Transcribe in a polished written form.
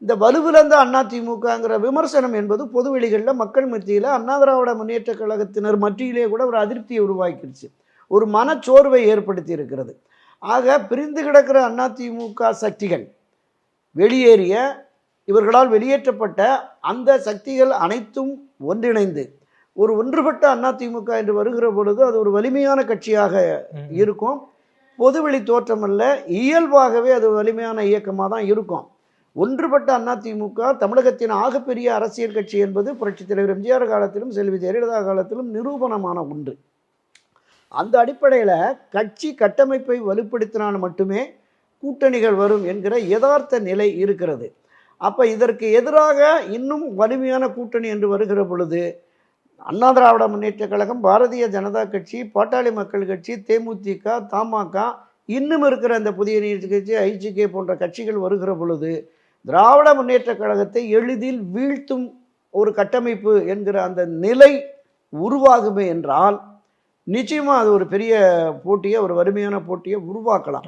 இந்த வலுவிழந்த அதிமுகங்கிற விமர்சனம் என்பது பொதுவெளிகளில் மக்கள் மத்தியில் அண்ணா திராவிட முன்னேற்ற கழகத்தினர் மத்தியிலே கூட ஒரு அதிருப்தியை உருவாக்கிடுச்சு, ஒரு மனச்சோர்வை ஏற்படுத்தி இருக்கிறது. ஆக பிரிந்து கிடக்கிற அதிமுக சக்திகள், வெளியேறிய இவர்களால் வெளியேற்றப்பட்ட அந்த சக்திகள் அனைத்தும் ஒன்றிணைந்து ஒரு ஒன்றுபட்ட அதிமுக என்று வருகிற பொழுது அது ஒரு வலிமையான கட்சியாக இருக்கும். பொதுவெளி தோற்றம் அல்ல, இயல்பாகவே அது வலிமையான இயக்கமாக தான் இருக்கும். ஒன்றுபட்ட அதிமுக தமிழகத்தின் ஆகப்பெரிய அரசியல் கட்சி என்பது புரட்சித் தலைவர் எம்ஜிஆர் காலத்திலும் செல்வி ஜெயலலிதா காலத்திலும் நிரூபணமான ஒன்று. அந்த அடிப்படையில் கட்சி கட்டமைப்பை வலுப்படுத்தினால் மட்டுமே கூட்டணிகள் வரும் என்கிற யதார்த்த நிலை இருக்கிறது. அப்போ இதற்கு எதிராக இன்னும் வலிமையான கூட்டணி என்று வருகிற பொழுது அண்ணா திராவிட முன்னேற்ற கழகம், பாரதிய ஜனதா கட்சி, பாட்டாளி மக்கள் கட்சி, தேமுதிக, தமாக, இன்னும் இருக்கிற அந்த புதிய நீதி கட்சி, ஐஜிகே போன்ற கட்சிகள் வருகிற பொழுது திராவிட முன்னேற்ற கழகத்தை எளிதில் வீழ்த்தும் ஒரு கட்டமைப்பு என்கிற அந்த நிலை உருவாகுமே என்றால் நிச்சயமாக அது ஒரு பெரிய போட்டியை, ஒரு வலிமையான போட்டியை உருவாக்கலாம்.